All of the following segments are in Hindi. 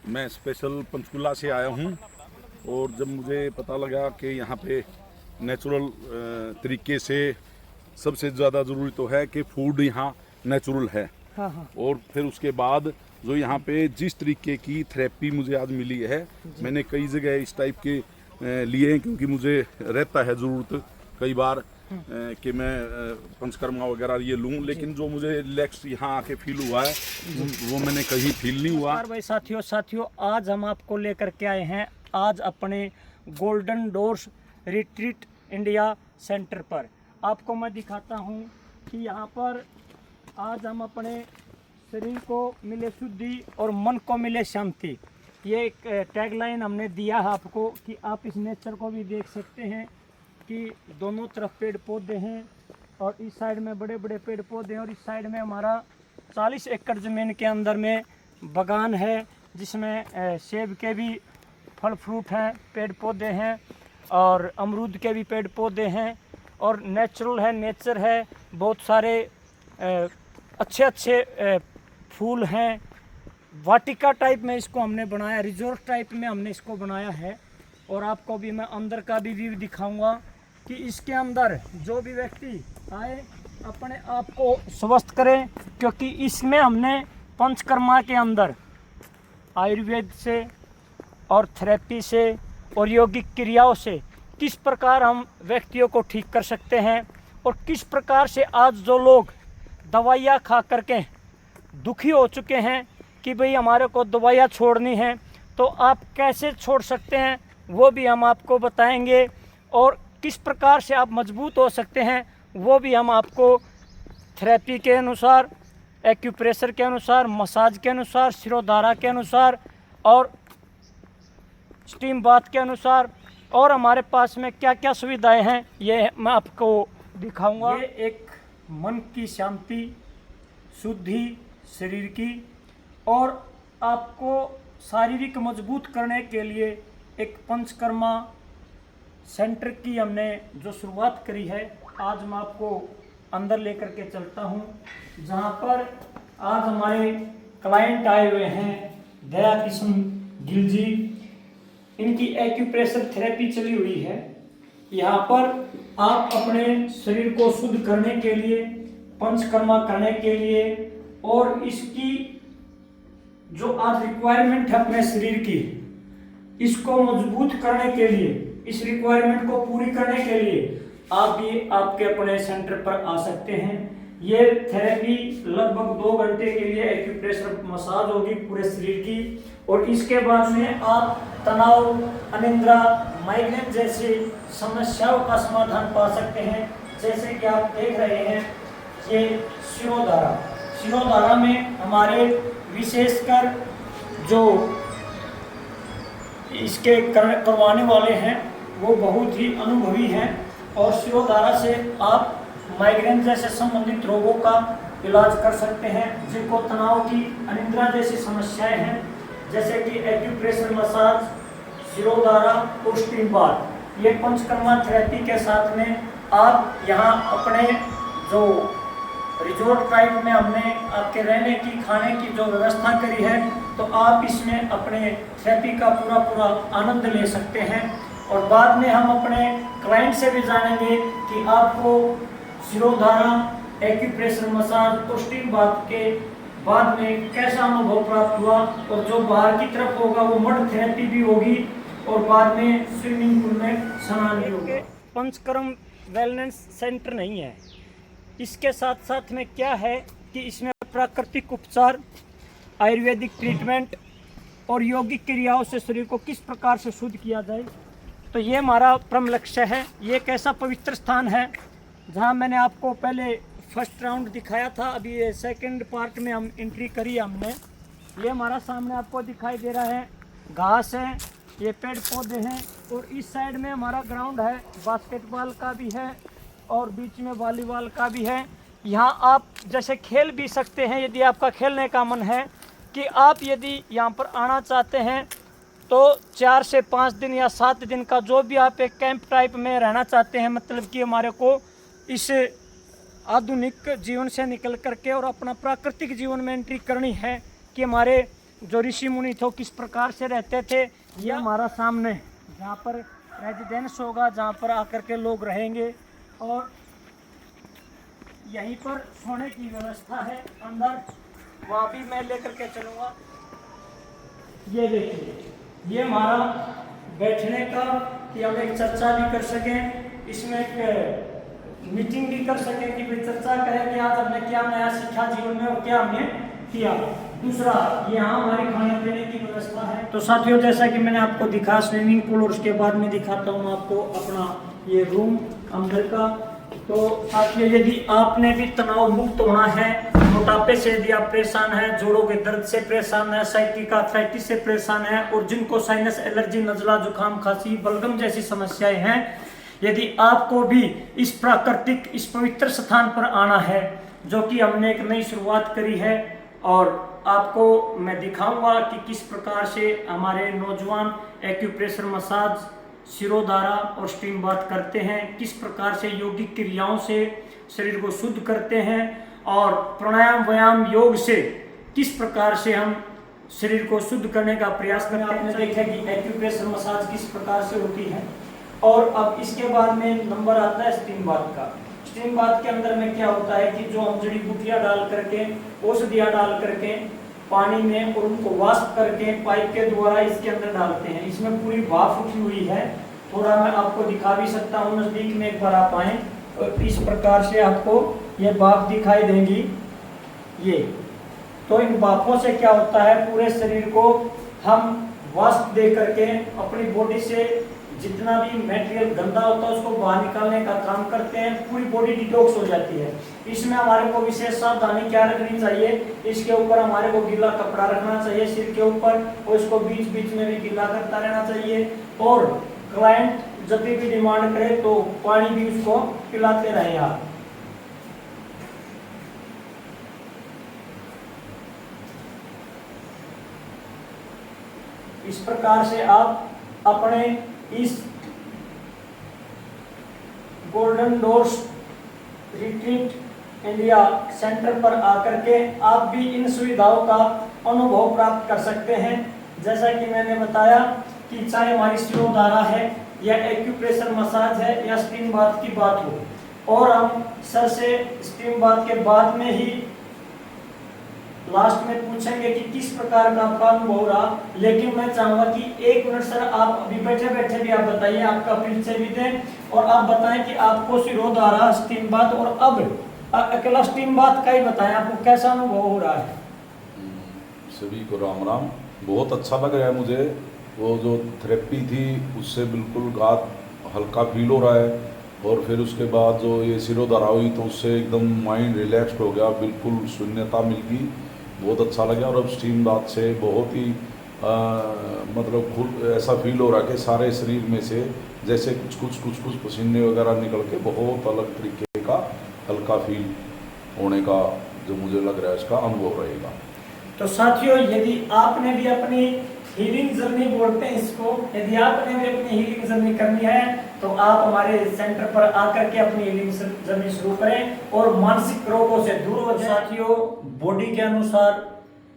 मैं स्पेशल पंचकुला से आया हूँ और जब मुझे पता लगा कि यहाँ पे नेचुरल तरीके से सबसे ज़्यादा ज़रूरी तो है कि फूड यहाँ नेचुरल है। हाँ हाँ। और फिर उसके बाद जो यहाँ पे जिस तरीके की थेरेपी मुझे आज मिली है, मैंने कई जगह इस टाइप के लिए हैं, क्योंकि मुझे रहता है ज़रूरत कई बार कि मैं पंचकर्मा वगैरह ये लूं, लेकिन जो मुझे रिलैक्स यहाँ आके फील हुआ है वो मैंने कहीं फील नहीं हुआ। भाई साथियों आज हम आपको लेकर के आए हैं आज अपने golden doors retreat India centre पर। आपको मैं दिखाता हूँ कि यहाँ पर आज हम अपने शरीर को मिले शुद्धि और मन को मिले शांति, ये एक टैगलाइन हमने दिया है आपको कि आप इस नेचर को भी देख सकते हैं कि दोनों तरफ पेड़ पौधे हैं और इस साइड में बड़े बड़े पेड़ पौधे हैं और इस साइड में हमारा 40 एकड़ ज़मीन के अंदर में बागान है, जिसमें सेब के भी फल फ्रूट हैं, पेड़ पौधे हैं और अमरूद के भी पेड़ पौधे हैं और नेचुरल है, नेचर है, बहुत सारे अच्छे अच्छे फूल हैं। वाटिका टाइप में इसको हमने बनाया, रिजॉर्ट टाइप में हमने इसको बनाया है। और आपको भी मैं अंदर का भी व्यू दिखाऊंगा कि इसके अंदर जो भी व्यक्ति आए अपने आप को स्वस्थ करें, क्योंकि इसमें हमने पंचकर्मा के अंदर आयुर्वेद से और थेरेपी से और यौगिक क्रियाओं से किस प्रकार हम व्यक्तियों को ठीक कर सकते हैं और किस प्रकार से आज जो लोग दवाइयाँ खा करके दुखी हो चुके हैं कि भाई हमारे को दवाइयाँ छोड़नी है, तो आप कैसे छोड़ सकते हैं वो भी हम आपको बताएंगे और किस प्रकार से आप मजबूत हो सकते हैं वो भी हम आपको थेरेपी के अनुसार, एक्यूप्रेशर के अनुसार, मसाज के अनुसार, शिरोधारा के अनुसार और स्टीम बाथ के अनुसार और हमारे पास में क्या क्या सुविधाएं हैं ये मैं आपको दिखाऊंगा। ये एक मन की शांति, शुद्धि शरीर की और आपको शारीरिक मजबूत करने के लिए एक पंचकर्मा सेंटर की हमने जो शुरुआत करी है, आज मैं आपको अंदर लेकर के चलता हूं, जहां पर आज हमारे क्लाइंट आए हुए हैं दया किशन गिल जी। इनकी एक्यूप्रेशर थेरेपी चली हुई है। यहाँ पर आप अपने शरीर को शुद्ध करने के लिए, पंचकर्मा करने के लिए और इसकी जो आज रिक्वायरमेंट है अपने शरीर की, इसको मजबूत करने के लिए, इस रिक्वायरमेंट को पूरी करने के लिए आप भी आपके अपने सेंटर पर आ सकते हैं। ये थेरेपी लगभग 2 घंटे के लिए एक्यूप्रेशर मसाज होगी पूरे शरीर की और इसके बाद में आप तनाव, अनिद्रा, माइग्रेन जैसी समस्याओं का समाधान पा सकते हैं। जैसे कि आप देख रहे हैं ये शिरोधारा में हमारे विशेषकर जो इसके करवाने वाले हैं वो बहुत ही अनुभवी हैं और शिरोधारा से आप माइग्रेन जैसे संबंधित रोगों का इलाज कर सकते हैं। जिनको तनाव की, अनिद्रा जैसी समस्याएं हैं, जैसे कि एक्यूप्रेशर मसाज, शिरोधारा और स्टीम बाथ, ये पंचकर्मा थेरेपी के साथ में आप यहाँ अपने जो रिजॉर्ट टाइप में हमने आपके रहने की, खाने की जो व्यवस्था करी है, तो आप इसमें अपने थेरेपी का पूरा आनंद ले सकते हैं। और बाद में हम अपने क्लाइंट से भी जानेंगे कि आपको शिरोधारा, एक्यूप्रेशर मसाज और स्टीम बाथ के बाद में कैसा अनुभव प्राप्त हुआ और जो बाहर की तरफ होगा वो मड थेरेपी भी होगी और बाद में स्विमिंग पूल में स्नान भी होगा। पंचकर्म वेलनेस सेंटर नहीं है, इसके साथ साथ में क्या है कि इसमें प्राकृतिक उपचार, आयुर्वेदिक ट्रीटमेंट और यौगिक क्रियाओं से शरीर को किस प्रकार से शुद्ध किया जाए, तो ये हमारा परम लक्ष्य है। ये एक ऐसा पवित्र स्थान है जहाँ मैंने आपको पहले फर्स्ट राउंड दिखाया था, अभी ये सेकंड पार्ट में हम एंट्री करी हमने। ये हमारा सामने आपको दिखाई दे रहा है, घास है, ये पेड़ पौधे हैं और इस साइड में हमारा ग्राउंड है, बास्केटबॉल का भी है और बीच में वॉलीबॉल का भी है। यहाँ आप जैसे खेल भी सकते हैं यदि आपका खेलने का मन है, कि आप यदि यहाँ पर आना चाहते हैं तो 4 से 5 दिन या 7 दिन का जो भी आप एक कैंप टाइप में रहना चाहते हैं, मतलब कि हमारे को इस आधुनिक जीवन से निकल करके और अपना प्राकृतिक जीवन में एंट्री करनी है कि हमारे जो ऋषि मुनि थे किस प्रकार से रहते थे, ये हमारा सामने जहाँ पर रेजिडेंस होगा, जहाँ पर आकर के लोग रहेंगे। और यहीं पर सोने की व्यवस्था है अंदर, वहाँ भी मैं लेकर के चलूँगा। ये देखिए, ये हमारा बैठने का, कि हम एक चर्चा भी कर सकें, इसमें एक मीटिंग भी कर सकें कि भाई चर्चा करें कि आज हमने क्या नया सीखा जीवन में और क्या हमने किया। दूसरा, यहाँ हमारी खाने पीने की व्यवस्था है। तो साथियों, जैसा कि मैंने आपको दिखा स्विमिंग पूल, और उसके बाद में दिखाता हूँ आपको अपना ये रूम अंदर का। तो साथियों, यदि आपने भी तनाव मुक्त होना है, मोटापे से यदि आप परेशान हैं, जोड़ों के दर्द से परेशान है, साइटिक आर्थराइटिस से परेशान है, और जिनको साइनस एलर्जी, नजला, जुकाम, खांसी, बलगम जैसी समस्याएं हैं, यदि आपको भी इस प्राकृतिक, इस पवित्र स्थान पर आना है, जो कि हमने एक नई शुरुआत करी है, और आपको मैं दिखाऊंगा कि किस प्रकार से हमारे नौजवान एक्यूप्रेशर मसाज, सिरोधारा और स्टीम बाथ करते हैं, किस प्रकार से यौगिक क्रियाओं से शरीर को शुद्ध करते हैं, और प्राणायाम, व्यायाम, योग से किस प्रकार से हम शरीर को शुद्ध करने का प्रयास करते हैं। आपने देखा कि एक्यूप्रेशर मसाज किस प्रकार से होती है। और अब इसके बाद में नंबर आता है स्टीम बाथ का। स्टीम बाथ के अंदर में क्या होता है कि जो हम जड़ी बूटियां डाल करके, औषधियां डाल करके पानी में, और उनको वाष्प करके पाइप के द्वारा इसके अंदर डालते हैं। इसमें पूरी भाप उठी हुई है। थोड़ा मैं आपको दिखा भी सकता हूँ, नजदीक में एक बार आप आए, और इस प्रकार से आपको ये भाप दिखाई देंगी। ये तो इन भापों से क्या होता है, पूरे शरीर को हम वाष्प दे करके अपनी बॉडी से जितना भी मटेरियल गंदा होता है उसको बाहर निकालने का काम करते हैं। पूरी बॉडी डिटॉक्स हो जाती है। इसमें हमारे को विशेष सावधानी क्या रखनी चाहिए, इसके ऊपर हमारे को गीला कपड़ा रखना चाहिए सिर के ऊपर, और इसको बीच बीच में भी गीला करता रहना चाहिए। और क्लाइंट जब भी डिमांड करे तो पानी भी उसको पिलाते रहे आप। इस प्रकार से आप अपने इस golden doors retreat India centre पर आकर के आप भी इन सुविधाओं का अनुभव प्राप्त कर सकते हैं। जैसा कि मैंने बताया कि चाहे हमारी सिरोधारा है, या एक्यूप्रेशर मसाज है, या स्टीम बाथ की बात हो, और हम सर से स्टीम बाथ के बाद में ही लास्ट में पूछेंगे कि किस प्रकार का आपका अनुभव रहा। लेकिन मैं चाहूंगा कि 1 मिनट सर आप अभी बैठे बैठे भी आप बताइए, आपका परिचय भी दें, और आप बताएं कि आपको सिरोधारा, स्टीम बाथ, और अब अकेला स्टीम बाथ का ही बताएं, आपको कैसा अनुभव हो रहा है। सभी को राम राम। बहुत अच्छा लग रहा है मुझे। वो जो थेरेपी थी उससे बिल्कुल गात हल्का फील हो रहा है, और फिर उसके बाद जो ये सिरोधारा हुई तो उससे एकदम माइंड रिलैक्स्ड हो गया, बिल्कुल शून्यता मिल गई। बहुत अच्छा लगा। और अब स्टीम बाथ से बहुत ही मतलब खुल ऐसा फील हो रहा है कि सारे शरीर में से जैसे कुछ पसीने वगैरह निकल के बहुत अलग तरीके का हल्का फील होने का जो मुझे लग रहा है इसका अनुभव रहेगा। तो साथियों, यदि आपने भी अपनी हीलिंग जर्नी बोलते हैं इसको, यदि आपने भी अपनी हीलिंग जर्नी करनी है तो आप हमारे सेंटर पर आकर के अपनी हीलिंग जर्नी शुरू करें और मानसिक रोगों से दूर हो जाए। साथियों, बॉडी के अनुसार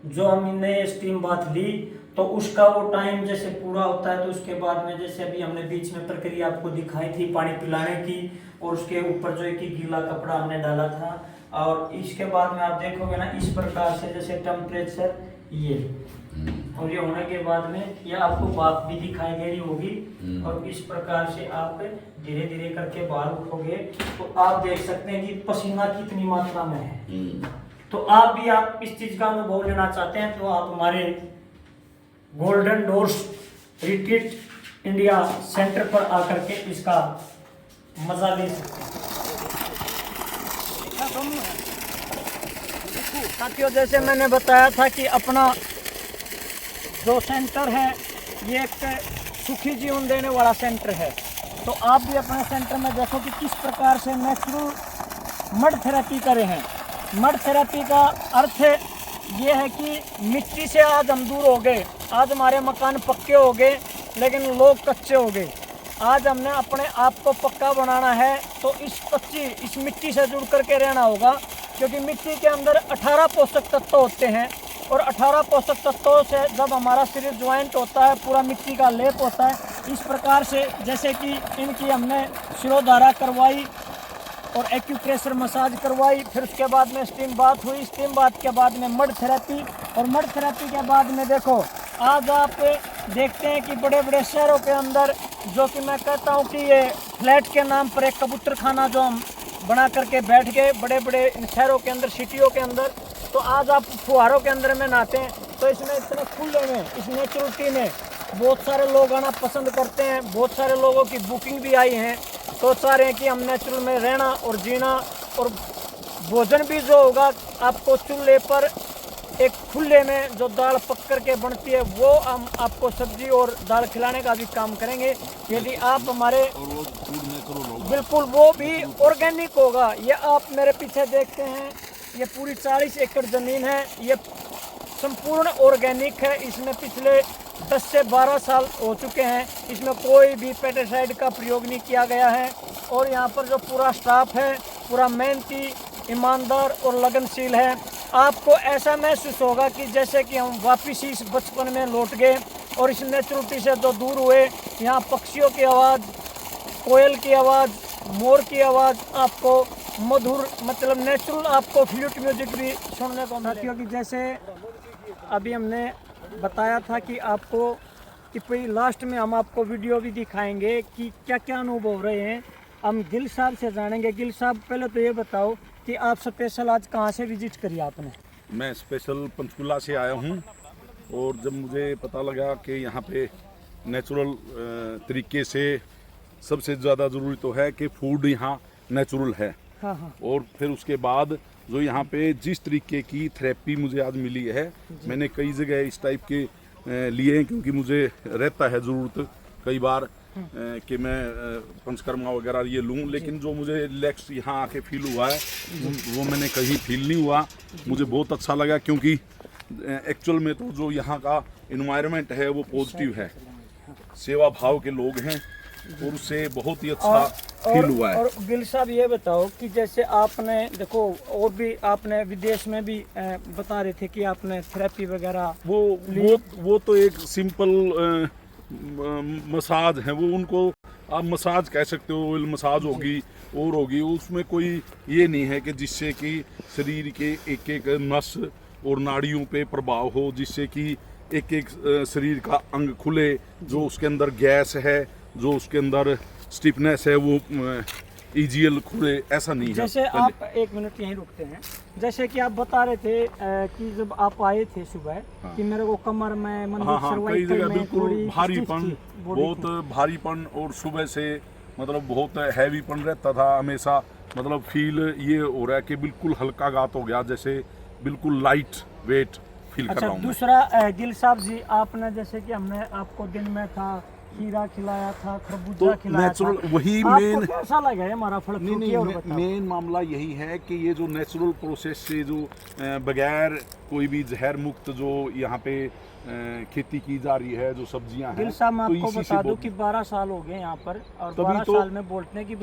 जो हमने स्टीम बाथ ली तो उसका वो टाइम जैसे पूरा होता है तो उसके बाद में जैसे अभी हमने बीच में प्रक्रिया आपको दिखाई थी पानी पिलाने की, और उसके ऊपर जो है कि गीला कपड़ा हमने डाला था, और इसके बाद में आप देखोगे ना इस प्रकार से जैसे टेम्परेचर ये, और ये होने के बाद में ये आपको भाप भी दिखाई दे रही होगी, और इस प्रकार से आप धीरे धीरे करके बाहर उठोगे तो आप देख सकते हैं कि पसीना कितनी मात्रा में है। तो आप भी आप इस चीज का अनुभव लेना चाहते हैं तो आप हमारे golden doors retreat India centre पर आकर के इसका मजा ले सकते हैं। साथियों, जैसे मैंने बताया था कि अपना जो सेंटर है ये एक सुखी जीवन देने वाला सेंटर है, तो आप भी अपने सेंटर में देखो कि किस प्रकार से नेचुरल मड थेरेपी करे हैं। मड थेरेपी का अर्थ ये है कि मिट्टी से आज हम दूर हो गए, आज हमारे मकान पक्के हो गए लेकिन लोग कच्चे हो गए। आज हमने अपने आप को पक्का बनाना है तो इस मिट्टी से जुड़ करके रहना होगा, क्योंकि मिट्टी के अंदर 18 पोषक तत्व होते हैं और 18 पोषक तत्वों से जब हमारा शरीर ज्वाइंट होता है, पूरा मिट्टी का लेप होता है। इस प्रकार से जैसे कि इनकी हमने शिरोधारा करवाई और एक्यूप्रेशर मसाज करवाई, फिर उसके बाद में स्टीम बाथ हुई, स्टीम बाथ के बाद में मड थेरेपी, और मड थेरेपी के बाद में देखो आज आप देखते हैं कि बड़े बड़े शहरों के अंदर, जो कि मैं कहता हूँ कि ये फ्लैट के नाम पर एक कबूतर खाना जो हम बना करके बैठ गए बड़े बड़े शहरों के अंदर, सिटियों के अंदर, तो आज आप फुहारों के अंदर में नहाते हैं तो इसमें इतने खुले में, इस नेचुरलिटी में बहुत सारे लोग आना पसंद करते हैं। बहुत सारे लोगों की बुकिंग भी आई हैं, तो चाह रहे हैं कि हम नेचुरल में रहना और जीना, और भोजन भी जो होगा आपको चूल्हे पर एक खुले में जो दाल पक करके बनती है वो हम आपको सब्जी और दाल खिलाने का भी काम करेंगे। यदि आप हमारे बिल्कुल वो भी ऑर्गेनिक होगा। ये आप मेरे पीछे देखते हैं, ये पूरी 40 एकड़ ज़मीन है, ये संपूर्ण ऑर्गेनिक है। इसमें पिछले 10 से 12 साल हो चुके हैं, इसमें कोई भी पेस्टिसाइड का प्रयोग नहीं किया गया है। और यहाँ पर जो पूरा स्टाफ है पूरा मेहनती, ईमानदार और लगनशील है। आपको ऐसा महसूस होगा कि जैसे कि हम वापिस इस बचपन में लौट गए और इस नेचुरलिटी से जो दूर हुए। यहाँ पक्षियों की आवाज़, कोयल की आवाज़, मोर की आवाज़, आपको मधुर मतलब नेचुरल आपको फ्लूट म्यूजिक भी सुनने को मिलेगा। क्योंकि जैसे अभी हमने बताया था कि आपको कि भाई लास्ट में हम आपको वीडियो भी दिखाएंगे कि क्या क्या अनुभव रहे हैं। हम गिल साहब से जानेंगे। गिल साहब पहले तो ये बताओ कि आप स्पेशल आज कहाँ से विजिट करी आपने? मैं स्पेशल पंचकुला से आया हूँ, और जब मुझे पता लगा कि यहाँ पे नेचुरल तरीके से सबसे ज़्यादा ज़रूरी तो है कि फूड यहाँ नेचुरल है। हाँ हाँ। और फिर उसके बाद जो यहाँ पे जिस तरीके की थेरेपी मुझे आज मिली है, मैंने कई जगह इस टाइप के लिए हैं, क्योंकि मुझे रहता है ज़रूरत कई बार कि मैं पंचकर्मा वगैरह ये लूँ, लेकिन जो मुझे रिलैक्स यहाँ आके फील हुआ है वो मैंने कहीं फील नहीं हुआ। मुझे बहुत अच्छा लगा, क्योंकि एक्चुअल में तो जो यहाँ का इन्वायरमेंट है वो पॉजिटिव है, सेवा भाव के लोग हैं, और उससे बहुत ही अच्छा फील हुआ है। और गिल साहब ये बताओ कि जैसे आपने देखो और भी आपने विदेश में भी बता रहे थे कि आपने थेरेपी वगैरह वो तो एक सिंपल मसाज है, वो उनको आप मसाज कह सकते हो, ऑयल मसाज होगी और होगी, उसमें कोई ये नहीं है कि जिससे कि शरीर के एक एक नस और नाड़ियों पे प्रभाव हो, जिससे कि एक एक शरीर का अंग खुले, जो उसके अंदर गैस है, जो उसके अंदर स्टिफनेस है वो ईजीएल खुले, ऐसा नहीं है। जैसे आप एक मिनट यहीं रुकते हैं। जैसे कि आप बता रहे थे कि जब आप आए थे सुबह कि मेरे को कमर में कई जगह बिल्कुल भारीपन, बहुत भारीपन, और सुबह से मतलब बहुत हैवीपन रहता था हमेशा। मतलब फील ये हो रहा है कि बिल्कुल हल्का गात हो गया, जैसे बिल्कुल लाइट वेट फील कर रहा हूँ। दूसरा गिल साहब जी, आपने जैसे कि हमने आपको दिन में था खीरा खिलाया था, खरबूजा खिलाया था, वही मेन कैसा लगा है हमारा फल? मेन मामला यही है कि ये जो नेचुरल प्रोसेस से जो बगैर कोई भी जहर मुक्त जो यहाँ पे खेती की जा रही है, जो सब्जियां हैं, गिल साहब मैं आपको बता दूं कि 12 साल हो गए यहाँ पर, और 12 साल में बोलते हैं कि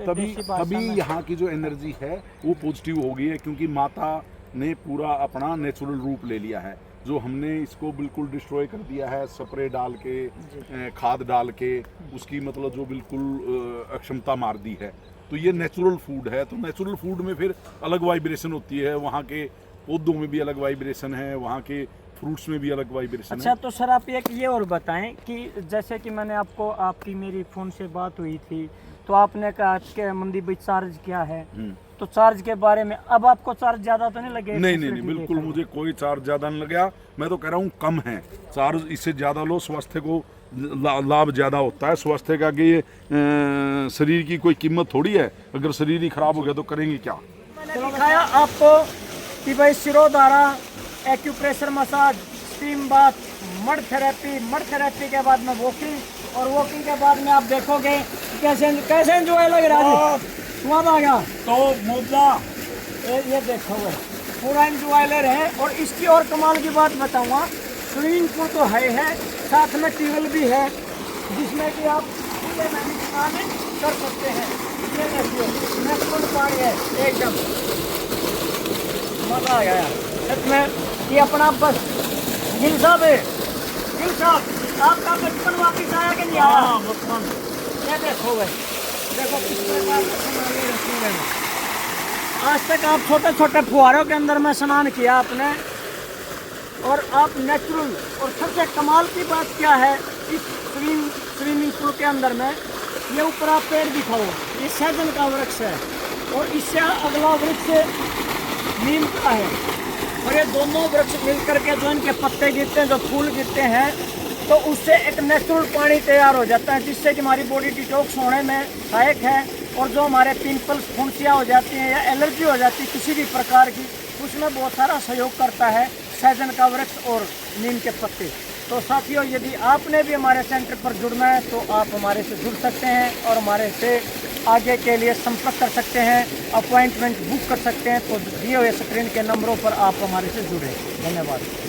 तभी यहाँ की जो एनर्जी है वो पॉजिटिव हो गई है, क्योंकि माता ने पूरा अपना नेचुरल रूप ले लिया है। जो हमने इसको बिल्कुल डिस्ट्रॉय कर दिया है स्प्रे डाल के, खाद डाल के, उसकी मतलब जो बिल्कुल अक्षमता मार दी है। तो ये नेचुरल फूड है, तो नेचुरल फूड में फिर अलग वाइब्रेशन होती है, वहाँ के पौधों में भी अलग वाइब्रेशन है, वहाँ के फ्रूट्स में भी अलग वाइब्रेशन है। अच्छा, तो सर आप एक ये और बताएं कि जैसे कि मैंने आपको, आपकी मेरी फ़ोन से बात हुई थी तो आपने कहा कि मंदी भाई चार्ज क्या है, तो चार्ज के बारे में अब आपको चार्ज ज़्यादा तो नहीं लगे? नहीं, बिल्कुल मुझे कोई चार्ज ज़्यादा नहीं लगा। मैं तो कह रहा हूँ कम है चार्ज, इससे ज़्यादा लो, स्वास्थ्य को लाभ ज़्यादा होता है। स्वास्थ्य का कि ये शरीर की कोई कीमत थोड़ी है, अगर शरीर ही खराब हो गया तो करेंगे क्या। मैंने दिखाया आपको कि भाई shirodhara, acupressure massage, steam bath, mud therapy के बाद में वॉकिंग, और वॉकिंग के बाद में आप देखोगे कैसे एंजॉय लग रहा है, स्वाद आ गया। तो मुद्दा ये देखो पूरा एंजॉय ले रहे हैं। और इसकी और कमाल की बात बताऊंगा, स्विमिंग पूल तो है, साथ में ट्यूबवेल भी है, जिसमें कि आप कर सकते हैं। ये देखिए नेचुरल पानी है, एकदम मजा आ गया यार सच में। ये अपना बस गिल साहब है। गिल साहब, आपका बचपन वापिस आया कि नहीं आया? बचपन ये देखो भाई, देखो किस प्रकार का सामान ये रखने में। आज तक आप छोटे छोटे फुहारों के अंदर में स्नान किया आपने, और आप नेचुरल, और सबसे कमाल की बात क्या है इस स्विमिंग पूल के अंदर में, ये ऊपर आप पेड़ दिखाओ, ये सहजन का वृक्ष है, और इससे अगला वृक्ष नीम का है, और ये दोनों वृक्ष मिलकर के जो इनके पत्ते गिरते हैं, जो फूल गिरते हैं, तो उससे एक नेचुरल पानी तैयार हो जाता है, जिससे कि हमारी बॉडी डिटॉक्स होने में सहायक है। और जो हमारे पिंपल्स, फुंसियाँ हो जाती हैं या एलर्जी हो जाती है किसी भी प्रकार की, उसमें बहुत सारा सहयोग करता है सहजन का वृक्ष और नीम के पत्ते। तो साथियों, यदि आपने भी हमारे सेंटर पर जुड़ना है तो आप हमारे से जुड़ सकते हैं और हमारे से आगे के लिए संपर्क कर सकते हैं, अपॉइंटमेंट बुक कर सकते हैं। तो दिए हुए स्क्रीन के नंबरों पर आप हमारे से जुड़ें। धन्यवाद।